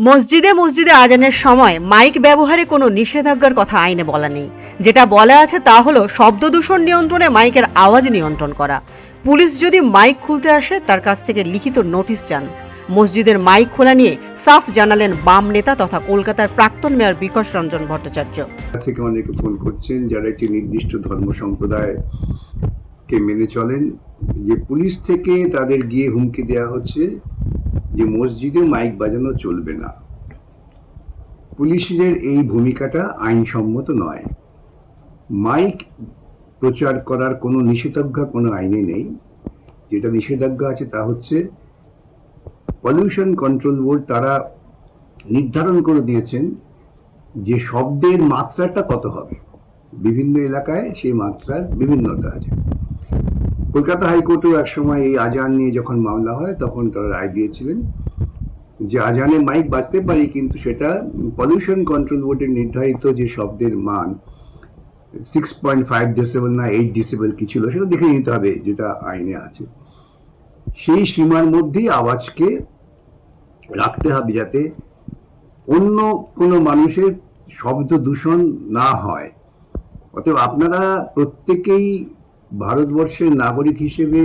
মসজিদে মসজিদে আজানের সময় মাইক ব্যবহারে কোনো নিষেধাজ্ঞার কথা আইনে বলা নেই। যেটা বলা আছে তা হলো শব্দ দূষণ নিয়ন্ত্রণে মাইকের আওয়াজ নিয়ন্ত্রণ করা। পুলিশ যদি মাইক খুলতে আসে তার কাছ থেকে লিখিত নোটিশ চান। মসজিদের মাইক খোলা নিয়ে সাফ জানালেন বাম নেতা তথা কলকাতার প্রাক্তন মেয়র বিকাশ রঞ্জন ভট্টাচার্য। থেকে অনেকে ফোন করছেন যারা একটি নির্দিষ্ট ধর্ম সম্প্রদায়কে মেনে চলেন, যে পুলিশ থেকে তাদের গিয়ে হুমকি দেওয়া হচ্ছে যে মসজিদে মাইক বাজানো চলবে না। পুলিশের এই ভূমিকাটা আইনসম্মত নয়। মাইক প্রচার করার কোনো নিষেধাজ্ঞা কোনো আইনে নেই। যেটা নিষেধাজ্ঞা আছে তা হচ্ছে পলিউশন কন্ট্রোল বোর্ড তারা নির্ধারণ করে দিয়েছেন যে শব্দের মাত্রাটা কত হবে। বিভিন্ন এলাকায় সেই মাত্রার বিভিন্নতা আছে। কলকাতা হাইকোর্টেও একসময় এই আজান নিয়ে যখন মামলা হয় তখন তারা রায় দিয়েছিলেন যে আজানে মাইক বাজতে পারি, কিন্তু সেটা পলিউশন কন্ট্রোল বোর্ডের নির্ধারিত যে শব্দের মান 6.5 ডেসিবেল না 8 ডেসিবেল কি ছিল সেটা দেখে নিতে হবে, যেটা আইনে আছে। সেই সীমার মধ্যেই আওয়াজকে রাখতে হবে যাতে অন্য কোনো মানুষের শব্দ দূষণ না হয়। অতএব আপনারা প্রত্যেকেই ভারতবর্ষের নাগরিক হিসেবে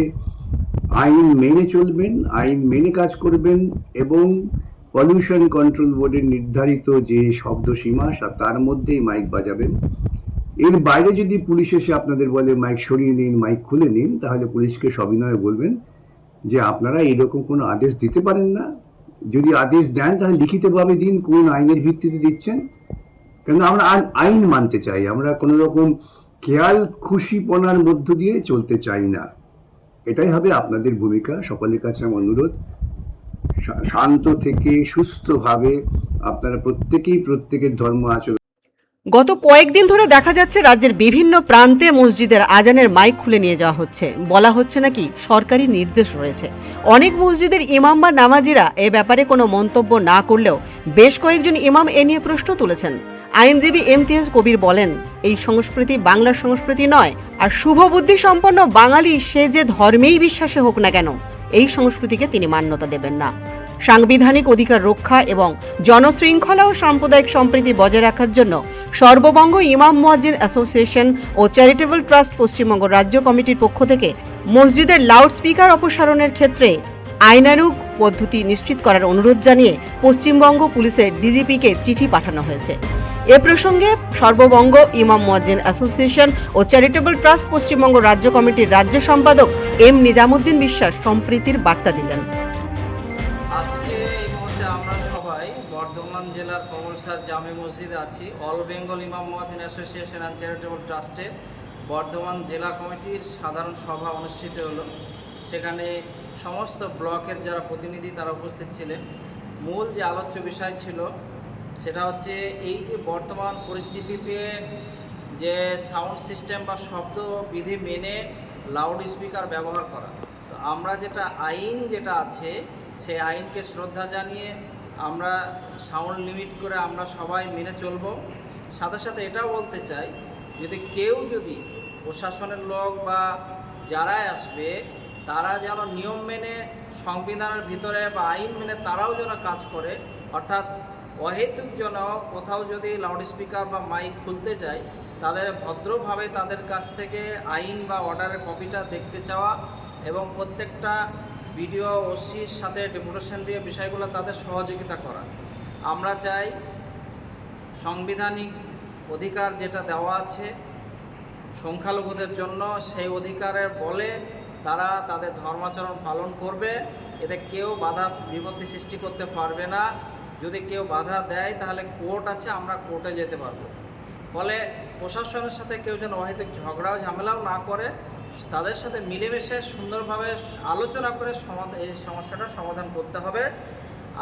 আইন মেনে চলবেন, আইন মেনে কাজ করবেন এবং পলিউশন কন্ট্রোল বোর্ডের নির্ধারিত যে শব্দ সীমা তার মধ্যেই মাইক বাজাবেন। এর বাইরে যদি পুলিশ এসে আপনাদের বলে মাইক সরিয়ে নিন, মাইক খুলে নিন, তাহলে পুলিশকে সবিনয়ে বলবেন যে আপনারা এরকম কোনো আদেশ দিতে পারেন না। যদি আদেশ দেন তাহলে লিখিতভাবে দিন কোন আইনের ভিত্তিতে দিচ্ছেন। কেন আমরা আইন মানতে চাই, আমরা কোনো রকম খেয়াল খুশিপনার মধ্য দিয়ে চলতে চাই না। এটাই হবে আপনাদের ভূমিকা। সকলের কাছে আমার অনুরোধ, শান্ত থেকে সুস্থভাবে আপনারা প্রত্যেকেই প্রত্যেকের ধর্ম আচরণ। গত কয়েকদিন ধরে দেখা যাচ্ছে রাজ্যের বিভিন্ন প্রান্তে মসজিদের আজানের মাইক খুলে নিয়ে যাওয়া হচ্ছে। বলা হচ্ছে নাকি সরকারি নির্দেশ রয়েছে। অনেক মসজিদের ইমাম বা নামাজিরা এ ব্যাপারে কোনো মন্তব্য না করলেও বেশ কয়েকজন ইমাম এ নিয়ে প্রশ্ন তুলেছেন। আইনজীবী ইমতিয়াজ কবির বলেন, এই সংস্কৃতি বাংলার সংস্কৃতি নয়, আর শুভবুদ্ধি সম্পন্ন বাঙালি সে যে ধর্মেই বিশ্বাসী হোক না কেন এই সংস্কৃতিকে তিনি মান্যতা দেবেন না। সাংবিধানিক অধিকার রক্ষা এবং জনশৃঙ্খলা ও সাম্প্রদায়িক সম্প্রীতি বজায় রাখার জন্য সর্ববঙ্গ ইমাম মুয়াজ্জিন অ্যাসোসিয়েশন ও চ্যারিটেবল ট্রাস্ট পশ্চিমবঙ্গ রাজ্য কমিটির পক্ষ থেকে মসজিদের লাউড স্পিকার অপসারণের ক্ষেত্রে আইনানুগ পদ্ধতি নিশ্চিত করার অনুরোধ জানিয়ে পশ্চিমবঙ্গ পুলিশের ডিজিপিকে চিঠি পাঠানো হয়েছে। এ প্রসঙ্গে সর্ববঙ্গ ইমাম মুয়াজ্জিন অ্যাসোসিয়েশন ও চ্যারিটেবল ট্রাস্ট পশ্চিমবঙ্গ রাজ্য কমিটির রাজ্য সম্পাদক এম নিজামুদ্দিন বিশ্বাস সম্প্রীতির বার্তা দিলেন। আজকে এই মুহূর্তে আমরা সবাই বর্ধমান জেলার কমলসার জামে মসজিদে আছি। অল বেঙ্গল ইমাম মুয়াজ্জিন অ্যাসোসিয়েশন অ্যান্ড চ্যারিটেবল ট্রাস্টের বর্ধমান জেলা কমিটির সাধারণ সভা অনুষ্ঠিত হলো। সেখানে সমস্ত ব্লকের যারা প্রতিনিধি তারা উপস্থিত ছিলেন। মূল যে আলোচ্য বিষয় ছিল সেটা হচ্ছে এই যে বর্তমান পরিস্থিতিতে যে সাউন্ড সিস্টেম বা শব্দ বিধি মেনে লাউড স্পিকার ব্যবহার করা। তো আমরা যেটা আছে সেই আইনকে শ্রদ্ধা জানিয়ে আমরা সাউন্ড লিমিট করে আমরা সবাই মেনে চলব। সাথে সাথে এটাও বলতে চাই, যদি প্রশাসনের লোক বা যারাই আসবে তারা যেন নিয়ম মেনে সংবিধানের ভিতরে বা আইন মেনে তারাও যেন কাজ করে। অর্থাৎ অহেতুক যেন কোথাও যদি লাউড স্পিকার বা মাইক খুলতে যায় তাদের ভদ্রভাবে তাদের কাছ থেকে আইন বা অর্ডারের কপিটা দেখতে চাওয়া এবং প্রত্যেকটা ভিডিও ওসির সাথে ডেপুটেশন দিয়ে বিষয়গুলো তাদের সহযোগিতা করা। আমরা চাই সাংবিধানিক অধিকার যেটা দেওয়া আছে সংখ্যালঘুদের জন্য, সেই অধিকারের বলে তারা তাদের ধর্মাচরণ পালন করবে। এতে কেউ বাধা বিপত্তি সৃষ্টি করতে পারবে না। যদি কেউ বাধা দেয় তাহলে কোর্ট আছে, আমরা কোর্টে যেতে পারবো। ফলে প্রশাসনের সাথে কেউ যেন অহেতুক ঝগড়া ঝামেলাও না করে, তাদের সাথে মিলেমিশে সুন্দরভাবে আলোচনা করে এই সমস্যাটা সমাধান করতে হবে।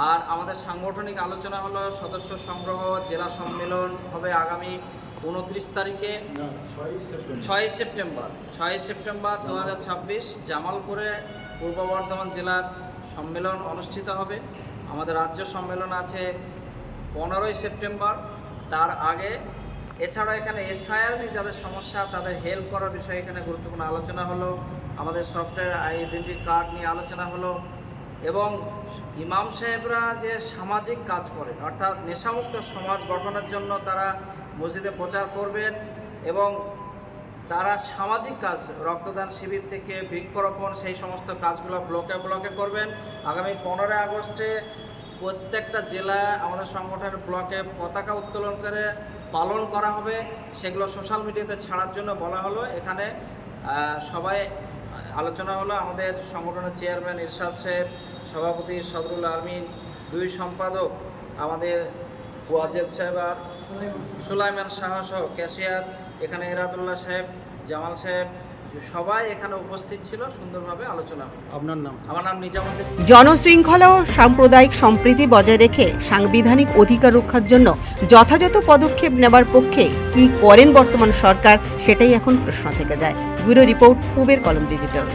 আর আমাদের সাংগঠনিক আলোচনা হলো সদস্য সংগ্রহ, জেলা সম্মেলন হবে আগামী 29 তারিখে 6 সেপ্টেম্বর 2026 জামালপুরে পূর্ব বর্ধমান জেলার সম্মেলন অনুষ্ঠিত হবে। আমাদের রাজ্য সম্মেলন আছে 15 সেপ্টেম্বর। তার আগে এছাড়া এখানে এসআইআর নিয়ে যাদের সমস্যা তাদের হেল্প করার বিষয়ে এখানে গুরুত্বপূর্ণ আলোচনা হলো। আমাদের সফটওয়্যার আইডেন্টি কার্ড নিয়ে আলোচনা হলো। এবং ইমাম সাহেবরা যে সামাজিক কাজ করেন, অর্থাৎ নেশামুক্ত সমাজ গঠনের জন্য তারা মসজিদে প্রচার করবেন এবং তারা সামাজিক কাজ, রক্তদান শিবির থেকে বৃক্ষরোপণ, সেই সমস্ত কাজগুলো ব্লকে ব্লকে করবেন। আগামী 15 আগস্টে প্রত্যেকটা জেলায় আমাদের সংগঠনের ব্লকে পতাকা উত্তোলন করে পালন করা হবে। সেগুলো সোশ্যাল মিডিয়াতে ছাড়ার জন্য বলা হলো। এখানে সবাই আলোচনা হলো। আমাদের সংগঠনের চেয়ারম্যান ইরশাদ সাহেব, সভাপতি সদরুল আমিন, 2 সম্পাদক আমাদের ওয়াজেদ সাহেব আর সুলাইমান শাহ সহ ক্যাশিয়ার, এখানে এরাদুল্লাহ সাহেব, জামাল সাহেব, সবাই এখানে উপস্থিত ছিল। সুন্দরভাবে আলোচনা। আপনার নাম? আমার নাম নিজামুদ্দিন। জনশৃঙ্খলা ও সাম্প্রদায়িক সম্প্রীতি বজায় রেখে সাংবিধানিক অধিকার রক্ষার জন্য যথাযথ পদক্ষেপ নেবার পক্ষে কি করেন বর্তমান সরকার, সেটাই এখন প্রশ্ন থেকে যায়। ব্যুরো রিপোর্ট, পূবের কলম ডিজিটাল।